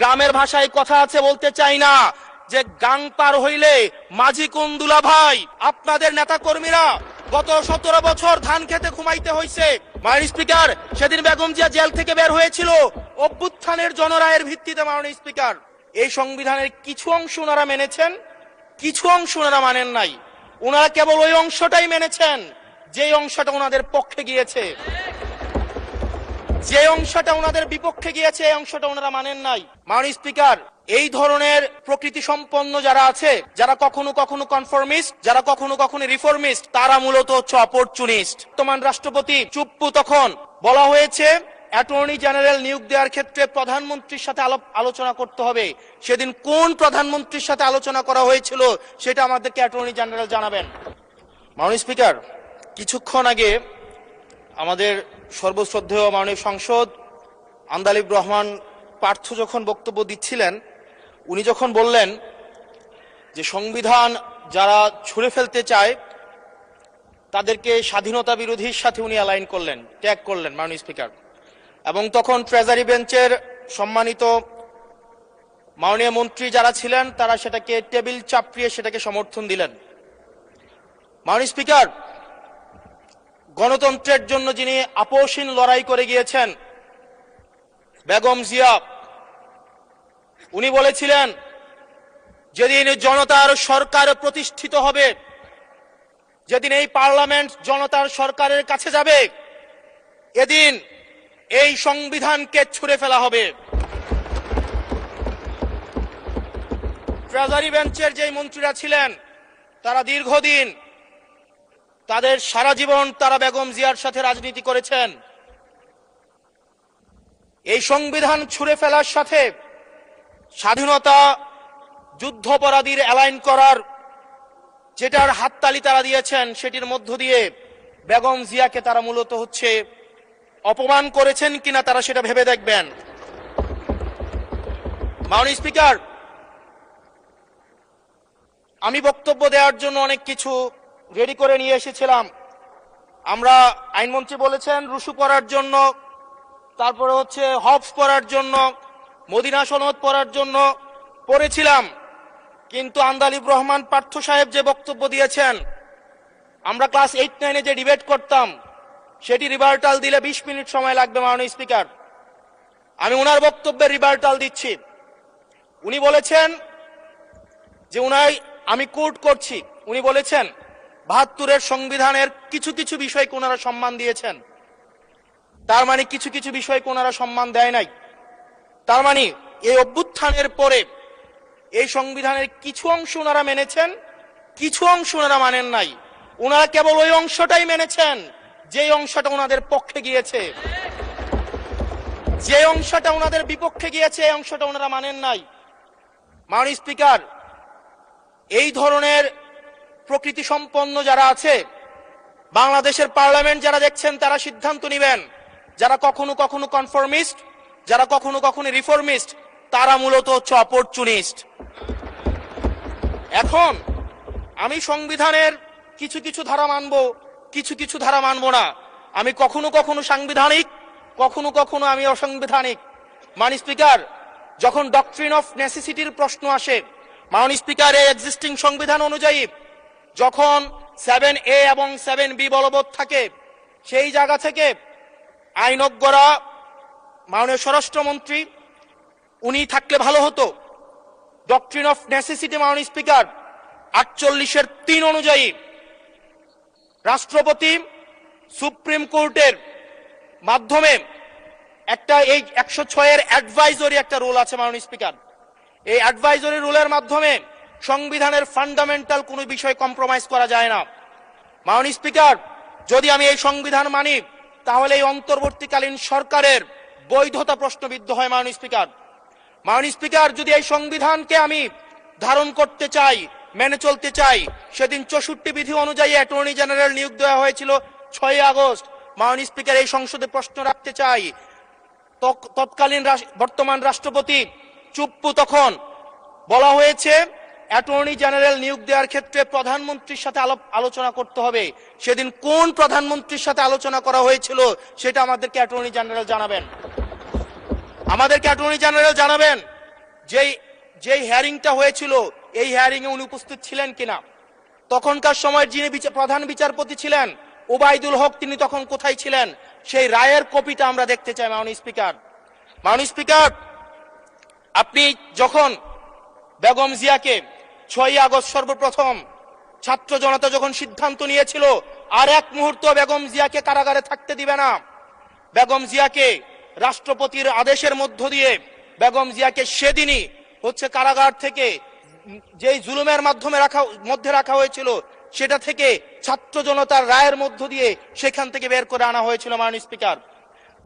গ্রামের ভাষায় কথা আছে, বলতে চাই না, যে গাং পার হইলে মাঝি কোন দুলা ভাই। আপনাদের নেতা কর্মীরা গত 17 বছর ধান খেতে ঘুমাইতে হয়েছে। মাননীয় স্পিকার, সেদিন বেগম জিয়া জেল থেকে বের হয়েছিল অভ্যুত্থানের জনরায়ের ভিত্তিতে। মাননীয় স্পিকার, এই সংবিধানের কিছু অংশ ওনারা মেনেছেন, কিছু অংশ ওনারা মানেন নাই। ওনারা কেবল ওই অংশটাই মেনেছেন যে অংশটা ওনাদের পক্ষে গিয়েছে, যে অংশটা ওনাদের বিপক্ষে গিয়েছে এই অংশটা ওনারা মানেন নাই। মাননীয় স্পিকার, এই ধরনের প্রকৃতি সম্পন্ন যারা আছে, যারা কখনো কখনো কনফর্মিস্ট, যারা কখনো কখনো রিফর্মিস্ট, তারা মূলত হচ্ছে অপরচুনিস্ট। বর্তমান রাষ্ট্রপতি চুপ্পু তখন বলা হয়েছে অ্যাটর্নি জেনারেল নিয়োগ দেওয়ার ক্ষেত্রে প্রধানমন্ত্রীর সাথে আলোচনা করতে হবে। সেদিন কোন প্রধানমন্ত্রীর সাথে আলোচনা করা হয়েছিল সেটা আমাদেরকে অ্যাটর্নি জেনারেল জানাবেন। মাননীয় স্পিকার, কিছুক্ষণ আগে আমাদের সর্বশ্রদ্ধেয় মাননীয় সংসদ আন্দালিব রহমান পার্থ যখন বক্তব্য দিচ্ছিলেন, উনি যখন বললেন যে সংবিধান যারা ছুঁড়ে ফেলতে চায় তাদেরকে স্বাধীনতা বিরোধীর সাথে উনি অ্যালাইন করলেন, ট্যাগ করলেন মাননীয় স্পিকার। এবং তখন ট্রেজারি বেঞ্চের সম্মানিত মাননীয় মন্ত্রী যারা ছিলেন তারা সেটাকে টেবিল চাপড়িয়ে সেটাকে সমর্থন দিলেন। মাননীয় স্পিকার, গণতন্ত্রের জন্য যিনি আপোষহীন লড়াই করে গিয়েছেন বেগম জিয়া, উনি বলেছিলেন যেদিন জনতার সরকার প্রতিষ্ঠিত হবে, যেদিন এই পার্লামেন্ট জনতার সরকারের কাছে যাবে, এদিন এই সংবিধানকে ছুঁড়ে ফেলা হবে। ট্রেজারি বেঞ্চের যে মন্ত্রীরা ছিলেন তারা দীর্ঘদিন, তাদের সারা জীবন তারা বেগম জিয়ার সাথে রাজনীতি করেছেন। এই সংবিধান ছুঁড়ে ফেলার সাথে স্বাধীনতা যুদ্ধাপরাধীর অ্যালাইন করার যেটার হাততালি তারা দিয়েছেন, সেটির মধ্য দিয়ে বেগম জিয়াকে তারা মূলত হচ্ছে অপমান করেছেন কিনা তারা সেটা ভেবে দেখবেন। মাননীয় স্পিকার, আমি বক্তব্য দেওয়ার জন্য অনেক কিছু রেডি করে নিয়ে এসেছিলাম। আমরা, আইনমন্ত্রী বলেছেন রুশু পড়ার জন্য, তারপরে হচ্ছে হবস পড়ার জন্য, মদিনা সনদ পড়ার জন্য পড়েছিলাম, কিন্তু আন্দালিব রহমান পার্থ সাহেব যে বক্তব্য দিয়েছেন, আমরা ক্লাস 8-9-এ যে ডিবেট করতাম সেটি রিভার্টাল দিলে 20 মিনিট সময় লাগবে। মাননীয় স্পিকার, আমি ওনার বক্তব্যের রিভার্টাল দিচ্ছি। উনি বলেছেন যে আমি কোট করছি, উনি বলেছেন 72-এর সংবিধানের কিছু কিছু বিষয়কে ওনারা সম্মান দিয়েছেন। তার মানে কিছু কিছু বিষয়কে ওনারা সম্মান দেয় নাই। তার মানে এই অভ্যুত্থানের পরে এই সংবিধানের কিছু অংশ ওনারা মেনেছেন, কিছু অংশ ওনারা মানেন নাই। ওনারা কেবল ওই অংশটাই মেনেছেন যে অংশটা ওনাদের পক্ষে গিয়েছে, যে অংশটা ওনাদের বিপক্ষে গিয়েছে এই অংশটা ওনারা মানেন নাই। মাননীয় স্পিকার, এই ধরনের প্রকৃতি সম্পন্ন যারা আছে, বাংলাদেশের পার্লামেন্ট যারা দেখছেন তারা সিদ্ধান্ত নেবেন, যারা কখনো কখনো কনফর্মিস্ট, যারা কখনো কখনো রিফর্মিস্ট, তারা মূলত হচ্ছে অপরচুনিস্ট। এখন আমি সংবিধানের কিছু কিছু ধারা মানব, কিছু কিছু ধারা মানব না। আমি কখনো কখনো সাংবিধানিক, কখনো কখনো আমি অসাংবিধানিক। মাননীয় স্পিকার, যখন ডক্ট্রিন অফ নেসেসিটির প্রশ্ন আসে, মাননীয় স্পিকার, এই এক্সিস্টিং সংবিধান অনুযায়ী যখন 7A এবং 7B বলবৎ থাকে, সেই জায়গা থেকে আইনজ্ঞরা, মাননীয় স্বরাষ্ট্রমন্ত্রী উনি থাকলে ভালো হতো। ডক্ট্রিন অফ নেসেসিটি মাননীয় স্পিকার 48-এর 3 অনুযায়ী রাষ্ট্রপতি সুপ্রিম কোর্টের মাধ্যমে একটা, এই 106-এর অ্যাডভাইজরি একটা রুল আছে মাননীয় স্পিকার। এই অ্যাডভাইজরি রুলের মাধ্যমে সংবিধানের ফান্ডামেন্টাল কোনো বিষয় কম্প্রোমাইজ করা যায় না। মাননীয় স্পিকার, যদি আমি এই সংবিধান মানি তাহলে এই অন্তর্বর্তীকালীন সরকারের বৈধতা প্রশ্নবিদ্ধ হয়। মাননীয় স্পিকার, মাননীয় স্পিকার, যদি এই সংবিধানকে আমি ধারণ করতে চাই, মেনে চলতে চাই, সেদিন 64 বিধি অনুযায়ী অ্যাটর্নি জেনারেল নিয়োগ দেওয়া হয়েছিল 6 আগস্ট। মাননীয় স্পিকার, এই সংসদে প্রশ্ন রাখতে চাই, তৎকালীন বর্তমান রাষ্ট্রপতি চুপ্পু তখন বলা হয়েছে অ্যাটর্নি জেনারেল নিয়োগ দেওয়ার ক্ষেত্রে প্রধানমন্ত্রীর সাথে আলোচনা করতে হবে। সেদিন কোন প্রধানমন্ত্রীর সাথে আলোচনা করা হয়েছিল সেটা আমাদেরকে অ্যাটর্নি জেনারেল জানাবেন, আমাদেরকে অ্যাটর্নি জেনারেল জানাবেন। যেই যেই হিয়ারিংটা হয়েছিল এই হিয়ারিং এ উনি উপস্থিত ছিলেন কিনা, তখনকার সময়ের যিনি প্রধান বিচারপতি ছিলেন ওবায়দুল হক, তিনি তখন কোথায় ছিলেন, সেই রায়ের কপিটা আমরা দেখতে চাই। মাননীয় স্পিকার, মাননীয় স্পিকার, আপনি যখন বেগম জিয়াকে 6ই আগস্ট সর্বপ্রথম ছাত্র জনতা যখন সিদ্ধান্ত নিয়েছিল আর এক মুহূর্ত বেগম জিয়াকে কারাগারে থাকতে দিবে না, বেগম জিয়াকে রাষ্ট্রপতির আদেশের মধ্য দিয়ে বেগম জিয়াকে সেদিনই হচ্ছে কারাগার থেকে যেই জুলুমের মধ্যে রাখা হয়েছিল সেটা থেকে ছাত্র জনতার রায়ের মধ্য দিয়ে সেখান থেকে বের করে আনা হয়েছিল। মাননীয় স্পিকার,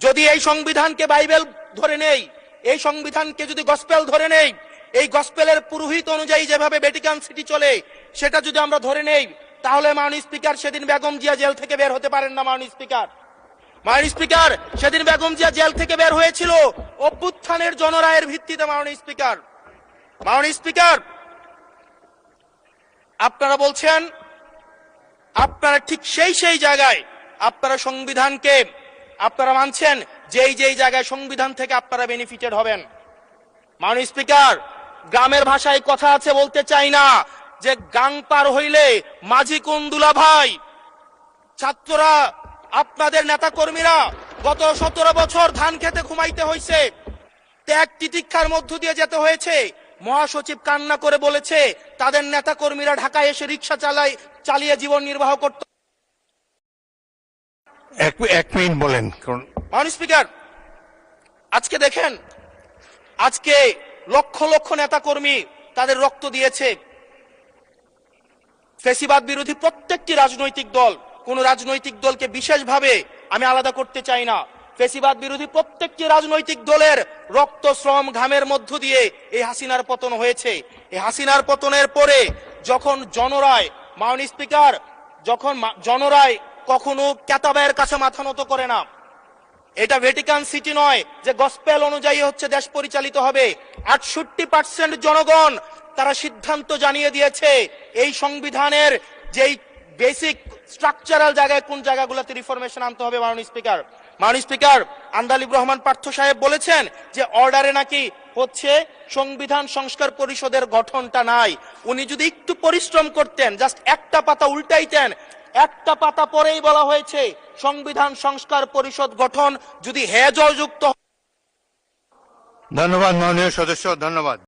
যদি এই সংবিধানকে বাইবেল ধরে নেই, এই সংবিধানকে যদি গসপেল ধরে নেই, এই গসপেলের পুরোহিত অনুযায়ী যেভাবে ভ্যাটিকান সিটি চলে সেটা যদি আমরা ধরে নেই, তাহলে মাননীয় স্পিকার সেদিন বেগম জিয়া জেল থেকে বের হতে পারেন না। মাননীয় স্পিকার, মাননীয় স্পিকার, সেদিন বেগম জিয়া জেল থেকে বের হয়েছিল অভ্যুত্থানের জনরায়ের ভিত্তিতে। মাননীয় স্পিকার, মাননীয় স্পিকার, আপনারা বলছেন আপনারা ঠিক সেই জায়গায় আপনারা সংবিধানকে আপনারা মানছেন যেই জায়গায় সংবিধান থেকে আপনারা বেনিফিটেড হবেন। মাননীয় স্পিকার, গ্রামের ভাষায় কথা আছে, বলতে চাই না, যে গাং পার হইলে মাঝি কোন দুলা ভাই। ছাত্ররা, আপনাদের নেতা কর্মীরা গত 17 বছর ধান খেতে ঘুমাইতে হয়েছে, ত্যাগ তিতিক্ষার মধ্য দিয়ে যেতে হয়েছে। মহাসচিব কান্না করে বলেছে তাদের নেতা কর্মীরা ঢাকায় এসে রিক্সা চালিয়ে জীবন নির্বাহ করত। এক মিনিট বলেন। মাননীয় স্পিকার, আজকে দেখেন, আজকে লক্ষ লক্ষ নেতা কর্মী তাদের রক্ত দিয়েছে। ফ্যাসিবাদ বিরোধী প্রত্যেকটি রাজনৈতিক দল, কোন রাজনৈতিক দলকে বিশেষভাবে আমি আলাদা করতে চাই না, ফ্যাসিবাদ বিরোধী প্রত্যেকটি রাজনৈতিক দলের রক্ত শ্রম ঘামের মধ্য দিয়ে এই হাসিনার পতন হয়েছে। এই হাসিনার পতনের পরে যখন জনরায়, মাননীয় স্পিকার, যখন জনরায় কখনো কেতাবের কাছে মাথা নত করে না। এটা ভ্যাটিকান সিটি নয় যে গসপেল অনুযায়ী হচ্ছে দেশ পরিচালিত হবে। 68% জনগণ তারা সিদ্ধান্ত জানিয়ে দিয়েছে এই সংবিধানের যেই বেসিক স্ট্রাকচারাল জায়গায় কোন জায়গাগুলোতে রিফরমেশন আনতে হবে। মাননীয় স্পিকার, মাননীয় স্পিকার, আন্দালিব রহমান পার্থ সাহেব বলেছেন যে অর্ডারে নাকি হচ্ছে সংবিধান সংস্কার পরিষদের গঠনটা নাই। উনি যদি একটু পরিশ্রম করতেন, জাস্ট একটা পাতা উল্টাইতেন, একটা পাতা পরেই বলা হয়েছে সংবিধান সংস্কার পরিষদ গঠন যদি হেজযুক্ত। ধন্যবাদ মাননীয় সদস্য, ধন্যবাদ।